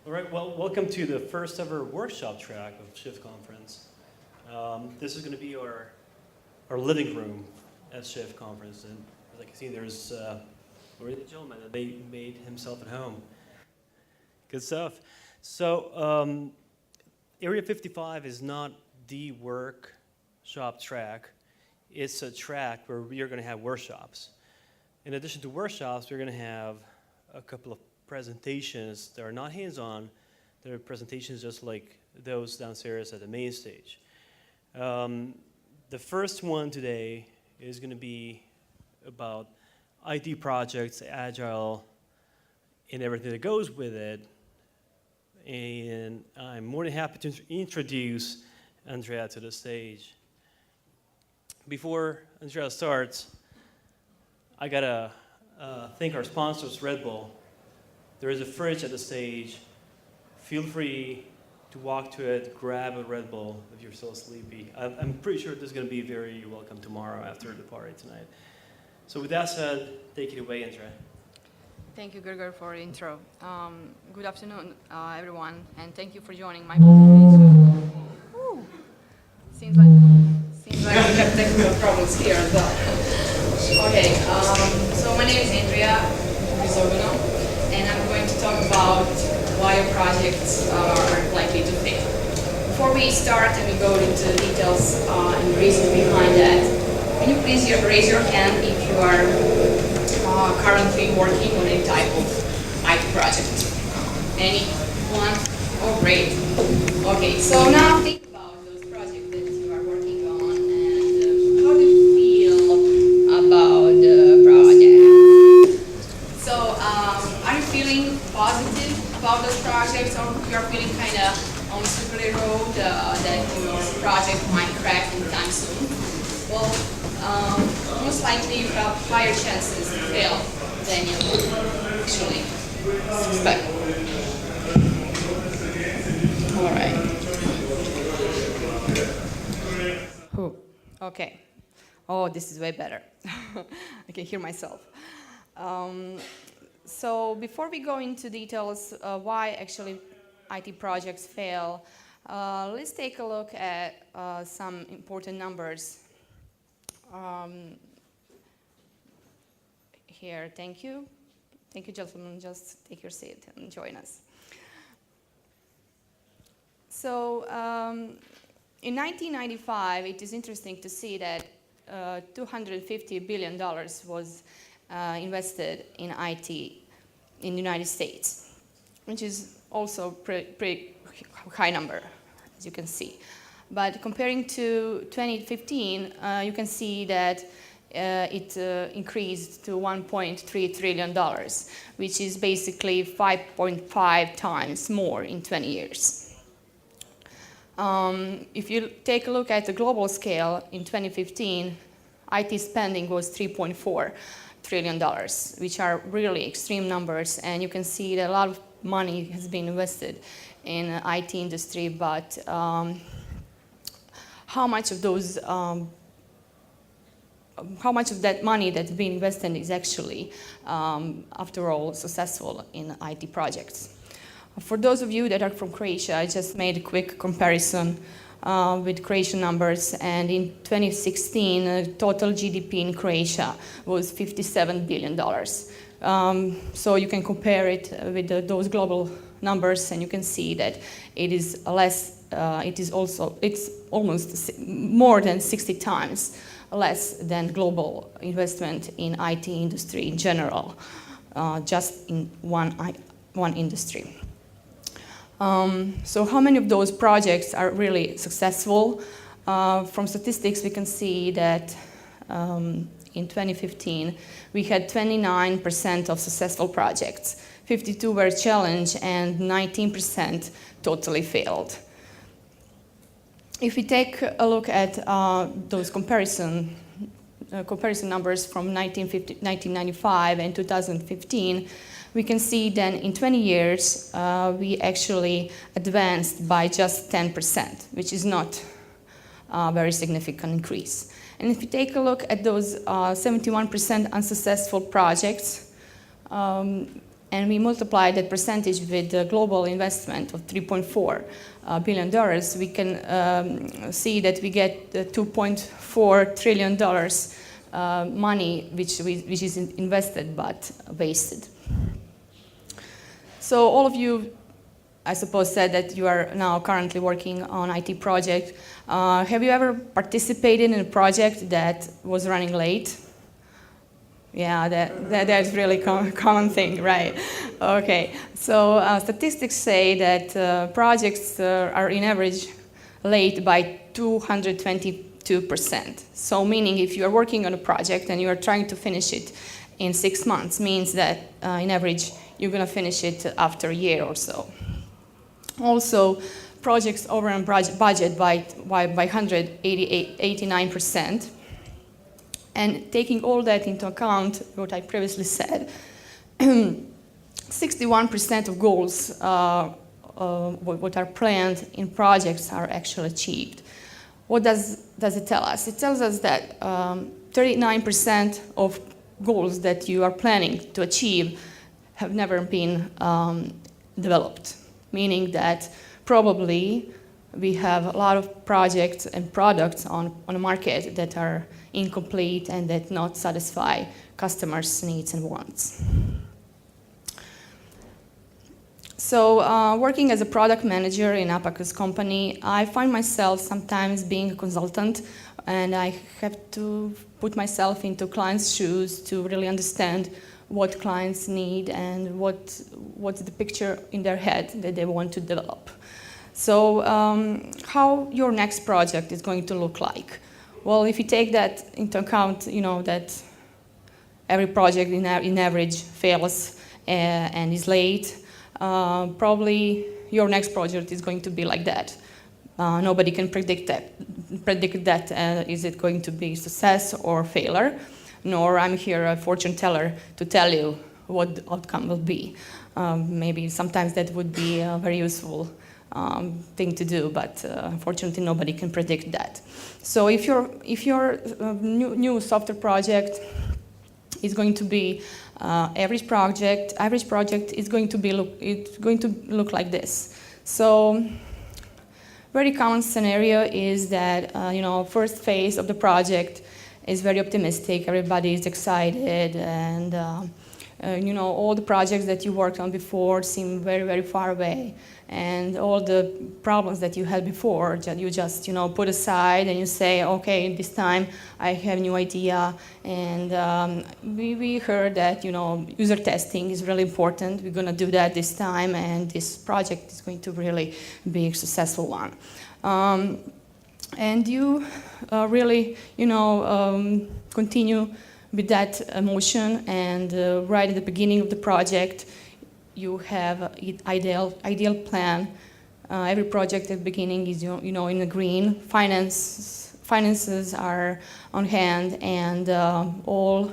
All right, well, welcome to the first ever workshop track of Shift Conference. This is going to be our living room at Shift Conference, and as I can see, there's already the gentleman that made himself at home. Good stuff. So, Area 55 is not the workshop track. It's a track where we are going to have workshops. In addition to workshops, we're going to have a couple of presentations that are not hands-on. They're presentations just like those downstairs at the main stage. The first one today is going to be about IT projects, agile, and everything that goes with it. And I'm more than happy to introduce Andrea to the stage. Before Andrea starts, I gotta thank our sponsors, Red Bull. There is a fridge at the stage. Feel free to walk to it, grab a Red Bull if you're still sleepy. I'm pretty sure this is going to be very welcome tomorrow after the party tonight. So with that said, take it away, Andrea. Thank you, Gregor, for the intro. Good afternoon, everyone, and thank you for joining my presentation. Seems like we have technical problems here as well. Okay, so my name is Andrea Grisogono, and I'm going to talk about why your projects are likely to fail. Before we start and we go into details and reasons behind that, can you please raise your hand if you are currently working on any type of IT project? Anyone? Oh, great. Okay, so now think about those projects that you are working on and how do you feel about the project? So, are you feeling positive about those projects, or you're feeling kind of on slippery road that your project might crack anytime soon? Well, most likely you have higher chances to fail than you actually suspect. All right. Okay. Oh, this is way better. I can hear myself. So before we go into details why actually IT projects fail, let's take a look at some important numbers. Here, thank you. Thank you, gentlemen. Just take your seat and join us. So in 1995, it is interesting to see that $250 billion was invested in IT in the United States, which is also pretty high number, as you can see. But comparing to 2015, you can see that it increased to $1.3 trillion, which is basically 5.5 times more in 20 years. If you take a look at the global scale, in 2015, IT spending was $3.4 trillion, which are really extreme numbers, and you can see that a lot of money has been invested in the IT industry, but how much of that money that's been invested is actually, after all, successful in IT projects? For those of you that are from Croatia, I just made a quick comparison with Croatian numbers, and in 2016, total GDP in Croatia was $57 billion. So you can compare it with those global numbers, and you can see that it is less. It's almost more than 60 times less than global investment in IT industry in general, just in one industry. So how many of those projects are really successful? From statistics, we can see that in 2015, we had 29% of successful projects, 52 were challenged, and 19% totally failed. If we take a look at those comparison numbers from 1995 and 2015, we can see then in 20 years, we actually advanced by just 10%, which is not a very significant increase. And if you take a look at those 71% unsuccessful projects, and we multiply that percentage with the global investment of $3.4 billion, we can see that we get $2.4 trillion money which is invested but wasted. So all of you, I suppose, said that you are now currently working on IT project. Have you ever participated in a project that was running late? Yeah, that's really common thing, right? Okay, so statistics say that projects are in average late by 222%. So meaning if you are working on a project and you are trying to finish it in 6 months, means that in average you're going to finish it after a year or so. Also, projects over and budget by 189%. And taking all that into account, what I previously said, 61% of goals what are planned in projects are actually achieved. What does it tell us? It tells us that 39% of goals that you are planning to achieve have never been developed, meaning that probably we have a lot of projects and products on the market that are incomplete and that not satisfy customers' needs and wants. So working as a product manager in Appacus company, I find myself sometimes being a consultant, and I have to put myself into clients' shoes to really understand what clients need and what's the picture in their head that they want to develop. So how your next project is going to look like? Well, if you take that into account, you know that every project in average fails and is late, probably your next project is going to be like that. Nobody can predict that is it going to be success or failure, nor I'm here a fortune teller to tell you what the outcome will be. Maybe sometimes that would be a very useful thing to do, but unfortunately nobody can predict that. So if your new software project is going to be average project is going to look like this. So very common scenario is that first phase of the project is very optimistic, everybody is excited, and all the projects that you worked on before seem very, very far away, and all the problems that you had before, you just put aside and you say, okay, this time I have a new idea, and we heard that user testing is really important. We're going to do that this time, and this project is going to really be a successful one. And you really, continue with that emotion, and right at the beginning of the project, you have an ideal plan. Every project at the beginning is, in the green. Finances are on hand, and all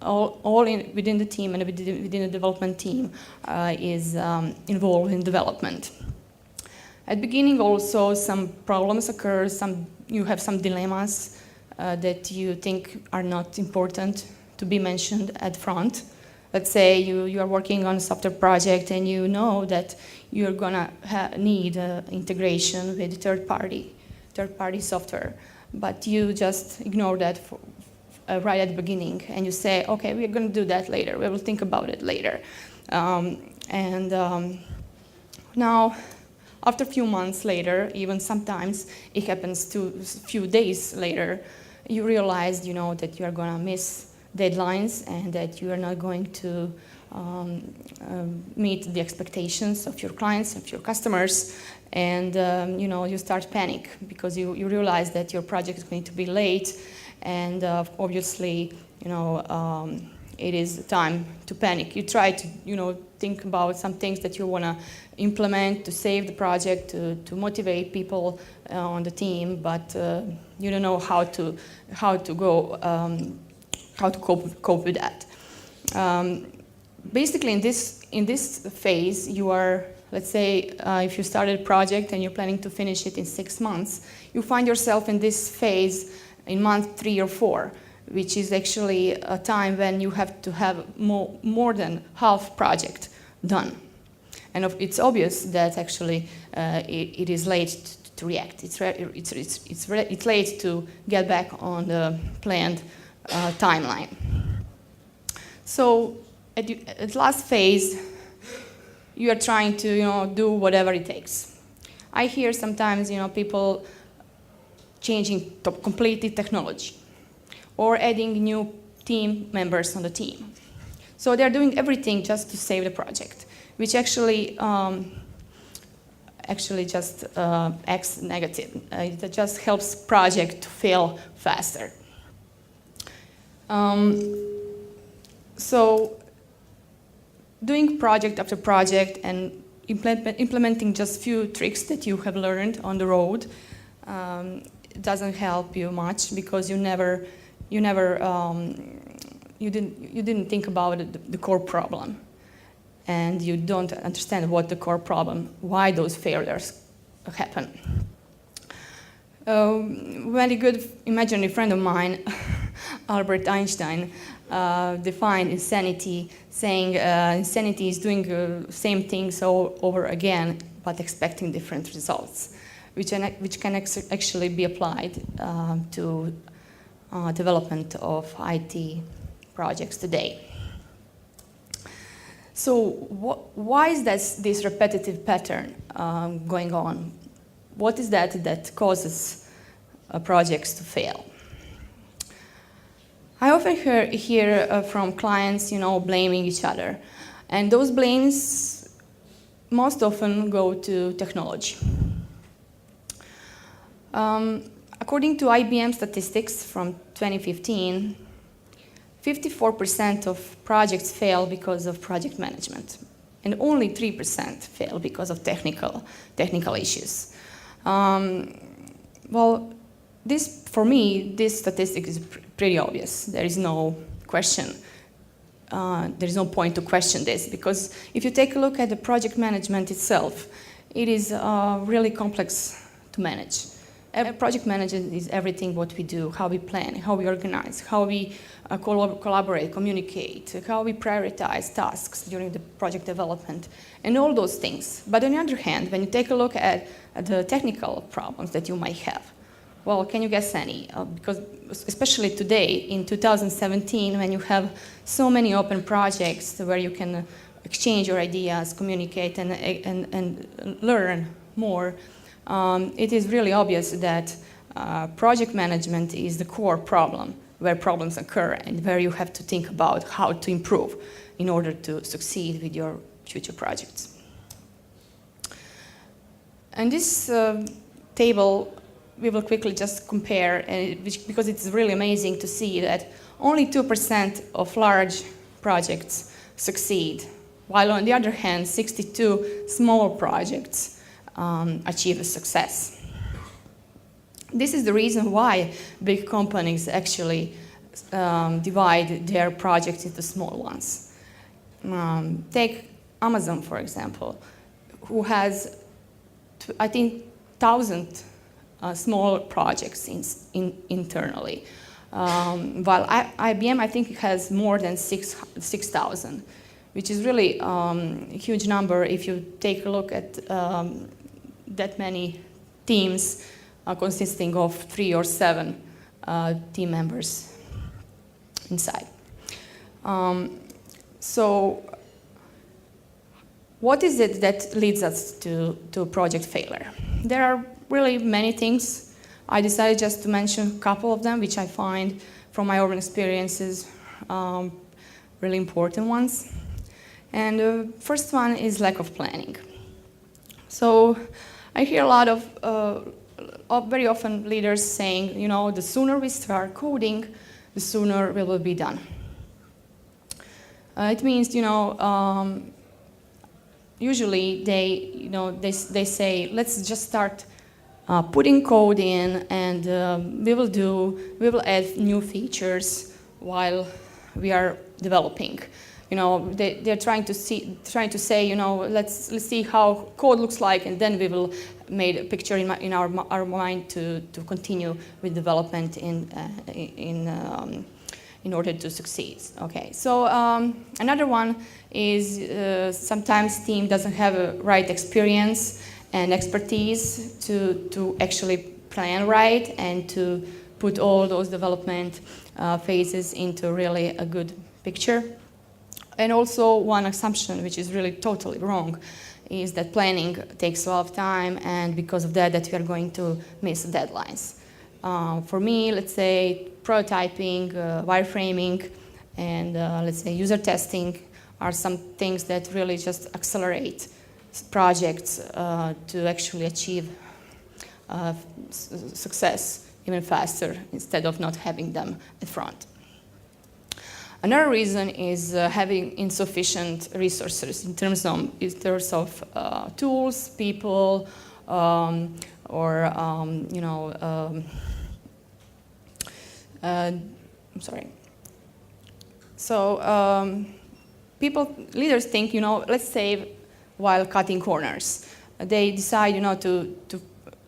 within the team and within the development team is involved in development. At the beginning, also some problems occur. You have some dilemmas that you think are not important to be mentioned at front. Let's say you are working on a software project and you know that you're gonna need integration with third-party software, but you just ignore that right at the beginning, and you say, okay, we're gonna do that later. We will think about it later. Now, after a few months later, even sometimes it happens to a few days later, you realize, that you are going to miss deadlines and that you are not going to meet the expectations of your clients, of your customers, and you start panic because you realize that your project is going to be late, and obviously, it is time to panic. You try to, think about some things that you want to implement to save the project, to motivate people on the team, but you don't know how to cope with that. Basically, in this phase, you are, let's say, if you started a project and you're planning to finish it in 6 months, you find yourself in this phase in month 3 or 4. which is actually a time when you have to have more than half project done. And it's obvious that actually it is late to react. It's late to get back on the planned timeline. So at last phase, you are trying to do whatever it takes. I hear sometimes people changing completely technology or adding new team members on the team. So they're doing everything just to save the project, which actually just acts negative. It just helps project to fail faster. So doing project after project and implementing just few tricks that you have learned on the road doesn't help you much, because you didn't think about the core problem, and you don't understand what the core problem, why those failures happen. Very good imaginary friend of mine, Albert Einstein, defined insanity, saying insanity is doing the same things over again, but expecting different results, which can actually be applied to development of IT projects today. So why is this repetitive pattern going on? What is that causes projects to fail? I often hear from clients, blaming each other. And those blames most often go to technology. According to IBM statistics from 2015, 54% of projects fail because of project management, and only 3% fail because of technical issues. Well, for me, this statistic is pretty obvious. There is no question. There is no point to question this, because if you take a look at the project management itself, it is really complex to manage. Project management is everything what we do, how we plan, how we organize, how we collaborate, communicate, how we prioritize tasks during the project development, and all those things. But on the other hand, when you take a look at the technical problems that you might have, well, can you guess any? Because especially today, in 2017, when you have so many open projects where you can exchange your ideas, communicate, and learn more, it is really obvious that project management is the core problem where problems occur and where you have to think about how to improve in order to succeed with your future projects. And this table, we will quickly just compare, because it's really amazing to see that only 2% of large projects succeed, while on the other hand, 62 small projects achieve a success. This is the reason why big companies actually divide their projects into small ones. Take Amazon, for example, who has, I think, 1,000 small projects internally, while IBM, I think, has more than 6,000, which is really a huge number if you take a look at that many teams consisting of 3 or 7 team members inside. So what is it that leads us to project failure? There are really many things. I decided just to mention a couple of them, which I find from my own experiences really important ones. And the first one is lack of planning. So I hear a lot of very often leaders saying, the sooner we start coding, the sooner we will be done. It means, usually they say, let's just start putting code in, and we will add new features while we are developing. They're trying to say, let's see how code looks like, and then we will make a picture in our mind to continue with development in in order to succeed. Okay, so another one is sometimes team doesn't have a right experience and expertise to actually plan right and to put all those development phases into really a good picture. And also one assumption, which is really totally wrong, is that planning takes a lot of time, and because of that we are going to miss deadlines. For me, let's say prototyping, wireframing, and let's say user testing are some things that really just accelerate projects to actually achieve success even faster instead of not having them at front. Another reason is having insufficient resources in terms of tools, people, or I'm sorry. So leaders think, let's save while cutting corners. They decide,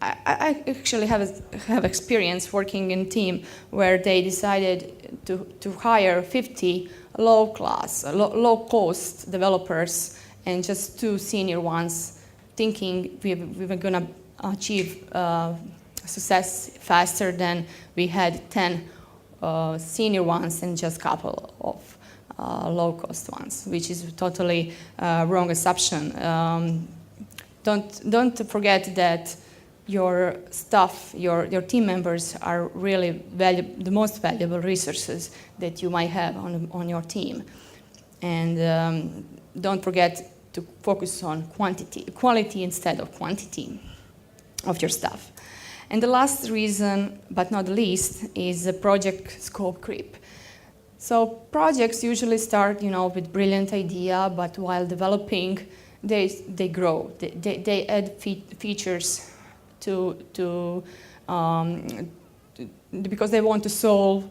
I actually have experience working in a team where they decided to hire 50 low-cost developers and just 2 senior ones, thinking we were going to achieve success faster than we had 10 senior ones and just a couple of low-cost ones, which is totally wrong assumption. Don't forget that your staff, your team members are really the most valuable resources that you might have on your team. And don't forget to focus on quality instead of quantity of your staff. And the last reason, but not the least, is the project scope creep. So projects usually start, with brilliant idea, but while developing, they grow. They add features because they want to solve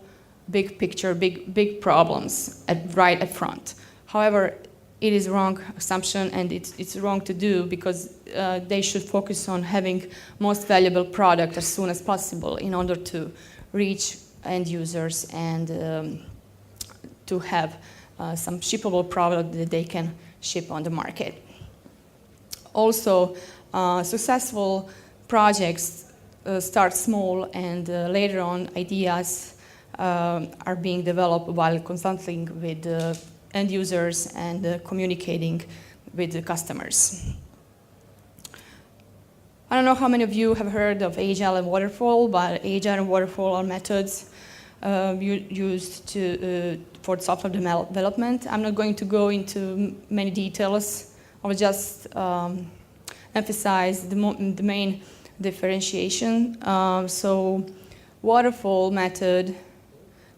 big picture, big problems right at front. However, it is a wrong assumption, and it's wrong to do, because they should focus on having most valuable product as soon as possible in order to reach end users and to have some shippable product that they can ship on the market. Also, successful projects start small, and later on ideas are being developed while consulting with end users and communicating with the customers. I don't know how many of you have heard of Agile and Waterfall, but Agile and Waterfall are methods used for software development. I'm not going to go into many details. I will just emphasize the main differentiation. So Waterfall method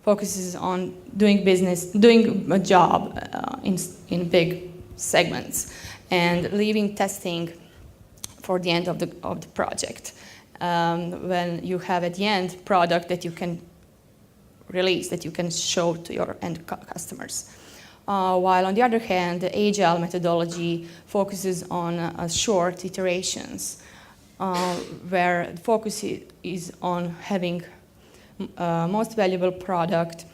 focuses on doing a job in big segments, and leaving testing for the end of the project. When you have at the end product that you can release, that you can show to your end customers. While on the other hand, the Agile methodology focuses on short iterations, where the focus is on having most valuable product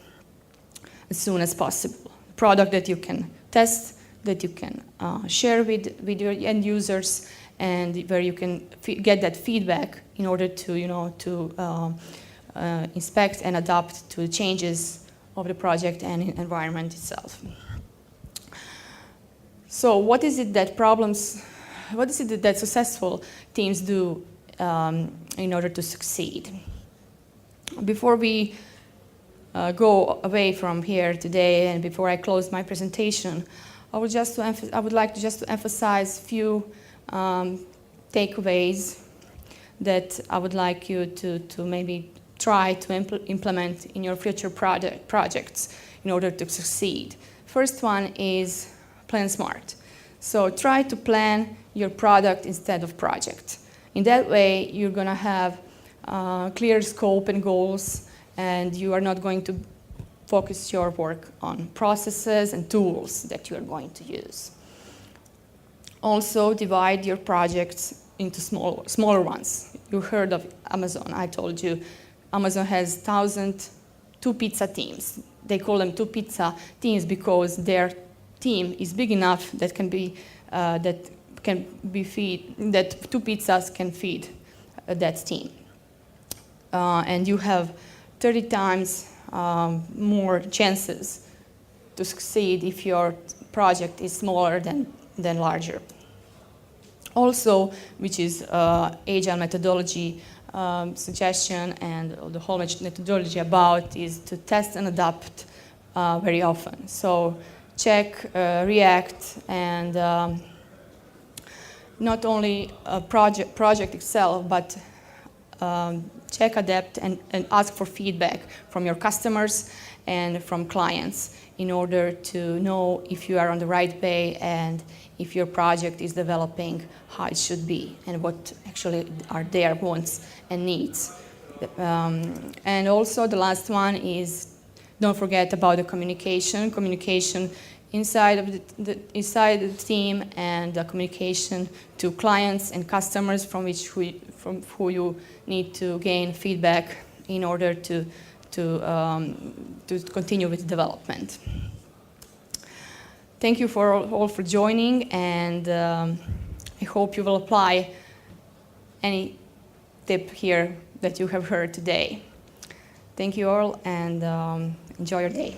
as soon as possible. Product that you can test, that you can share with your end users, and where you can get that feedback in order to inspect and adapt to the changes of the project and environment itself. So what is it that successful teams do in order to succeed? Before we go away from here today, and before I close my presentation, I would like to emphasize a few takeaways that I would like you to maybe try to implement in your future projects in order to succeed. First one is plan smart. So try to plan your product instead of project. In that way, you're going to have clear scope and goals, and you are not going to focus your work on processes and tools that you are going to use. Also, divide your projects into smaller ones. You heard of Amazon. I told you Amazon has 1,000 two pizza teams. They call them two pizza teams because their team is big enough that that two pizzas can feed that team. And you have 30 times more chances to succeed if your project is smaller than larger. Also, which is agile methodology suggestion and the whole methodology about is to test and adapt very often. So check, react, and not only a project itself, but check, adapt, and ask for feedback from your customers and from clients in order to know if you are on the right way and if your project is developing how it should be and what actually are their wants and needs. And also the last one is don't forget about the communication. Communication inside the team and the communication to clients and customers from who you need to gain feedback in order to continue with development. Thank you all for joining, and I hope you will apply any tip here that you have heard today. Thank you all, and enjoy your day.